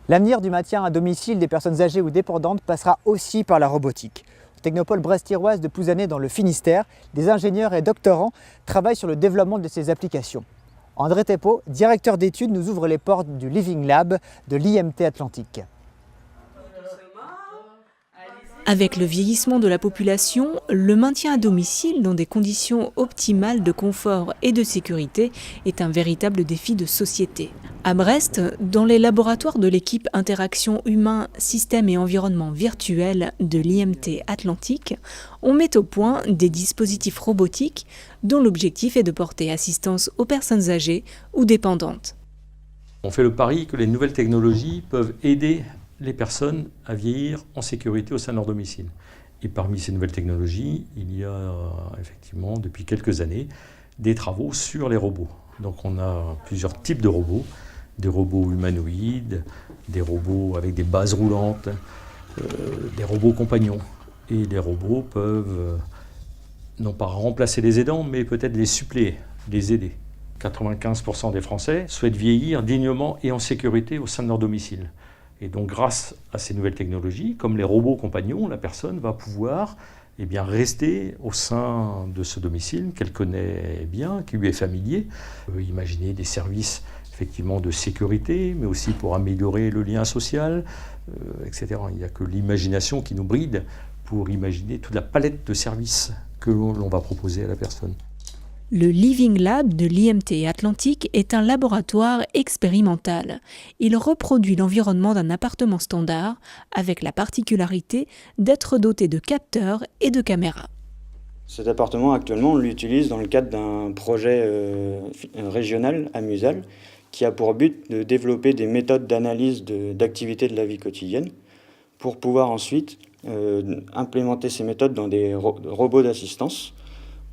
L'avenir du maintien à domicile des personnes âgées ou dépendantes passera aussi par la robotique. Au Technopole Brest-Iroise de Plouzané dans le Finistère, des ingénieurs et doctorants travaillent sur le développement de ces applications. André Thépeau, directeur d'études, nous ouvre les portes du Living Lab de l'IMT Atlantique. Avec le vieillissement de la population, le maintien à domicile dans des conditions optimales de confort et de sécurité est un véritable défi de société. À Brest, dans les laboratoires de l'équipe Interaction Humain, Systèmes et Environnement Virtuel de l'IMT Atlantique, on met au point des dispositifs robotiques dont l'objectif est de porter assistance aux personnes âgées ou dépendantes. On fait le pari que les nouvelles technologies peuvent aider les personnes à vieillir en sécurité au sein de leur domicile. Et parmi ces nouvelles technologies, il y a effectivement depuis quelques années des travaux sur les robots. Donc on a plusieurs types de robots, des robots humanoïdes, des robots avec des bases roulantes, des robots compagnons. Et les robots peuvent non pas remplacer les aidants, mais peut-être les suppléer, les aider. 95% des Français souhaitent vieillir dignement et en sécurité au sein de leur domicile. Et donc grâce à ces nouvelles technologies, comme les robots compagnons, la personne va pouvoir rester au sein de ce domicile qu'elle connaît bien, qui lui est familier. Imaginer des services effectivement de sécurité, mais aussi pour améliorer le lien social, etc. Il n'y a que l'imagination qui nous bride pour imaginer toute la palette de services que l'on va proposer à la personne. Le Living Lab de l'IMT Atlantique est un laboratoire expérimental. Il reproduit l'environnement d'un appartement standard avec la particularité d'être doté de capteurs et de caméras. Cet appartement, actuellement, on l'utilise dans le cadre d'un projet régional à Musal qui a pour but de développer des méthodes d'analyse d'activités de la vie quotidienne pour pouvoir ensuite implémenter ces méthodes dans des robots d'assistance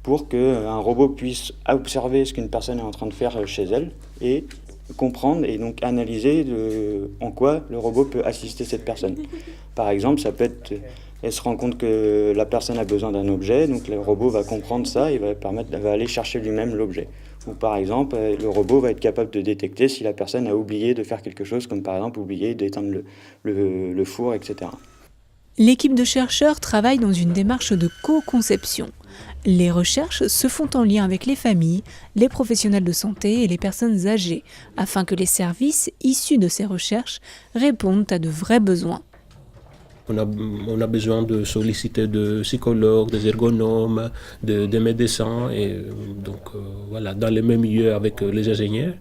pour qu'un robot puisse observer ce qu'une personne est en train de faire chez elle et comprendre et donc analyser en quoi le robot peut assister cette personne. Par exemple, ça peut être, elle se rend compte que la personne a besoin d'un objet, donc le robot va comprendre ça et va aller chercher lui-même l'objet. Ou par exemple, le robot va être capable de détecter si la personne a oublié de faire quelque chose, comme par exemple oublié d'éteindre le four, etc. L'équipe de chercheurs travaille dans une démarche de co-conception. Les recherches se font en lien avec les familles, les professionnels de santé et les personnes âgées, afin que les services issus de ces recherches répondent à de vrais besoins. On a besoin de solliciter des psychologues, des ergonomes, des médecins, et donc voilà, dans les mêmes milieux avec les ingénieurs,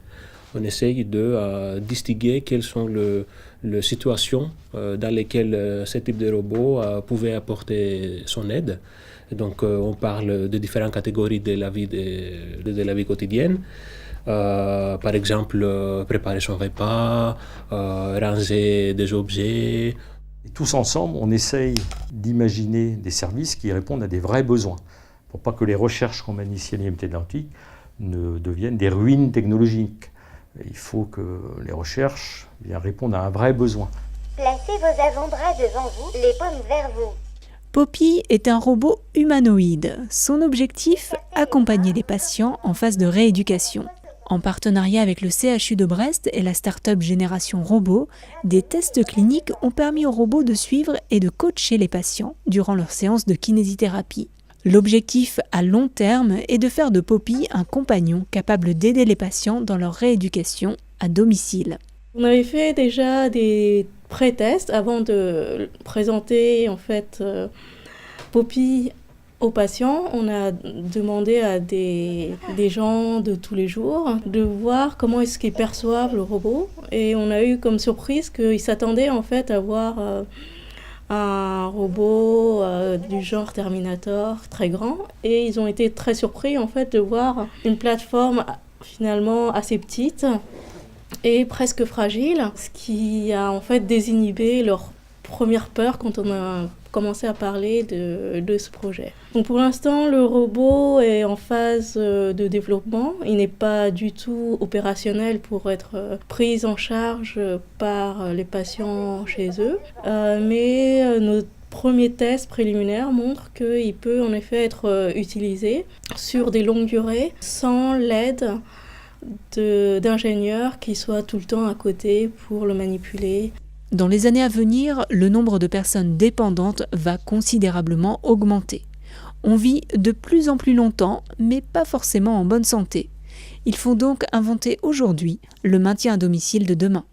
on essaye de distinguer quelles sont les situations dans lesquelles ce type de robot pouvait apporter son aide. Donc on parle de différentes catégories de la vie quotidienne. Par exemple, préparer son repas, ranger des objets. Et tous ensemble, on essaye d'imaginer des services qui répondent à des vrais besoins, pour pas que les recherches qu'on mène ici à l'IMT Atlantique ne deviennent des ruines technologiques. Il faut que les recherches répondent à un vrai besoin. Placez vos avant-bras devant vous, les paumes vers vous. Poppy est un robot humanoïde. Son objectif, accompagner les patients en phase de rééducation. En partenariat avec le CHU de Brest et la start-up Génération Robot, des tests cliniques ont permis aux robots de suivre et de coacher les patients durant leur séance de kinésithérapie. L'objectif à long terme est de faire de Poppy un compagnon capable d'aider les patients dans leur rééducation à domicile. On avait fait déjà des pré-tests avant de présenter en fait Poppy aux patients. On a demandé à des gens de tous les jours de voir comment est-ce qu'ils perçoivent le robot, et on a eu comme surprise qu'ils s'attendaient en fait à voir un robot du genre Terminator très grand, et ils ont été très surpris en fait de voir une plateforme finalement assez petite et presque fragile, ce qui a en fait désinhibé leur première peur quand on a commencé à parler de ce projet. Donc pour l'instant, le robot est en phase de développement. Il n'est pas du tout opérationnel pour être pris en charge par les patients chez eux, mais nos premiers tests préliminaires montrent qu'il peut en effet être utilisé sur des longues durées sans l'aide d'ingénieurs qui soient tout le temps à côté pour le manipuler. Dans les années à venir, le nombre de personnes dépendantes va considérablement augmenter. On vit de plus en plus longtemps, mais pas forcément en bonne santé. Il faut donc inventer aujourd'hui le maintien à domicile de demain.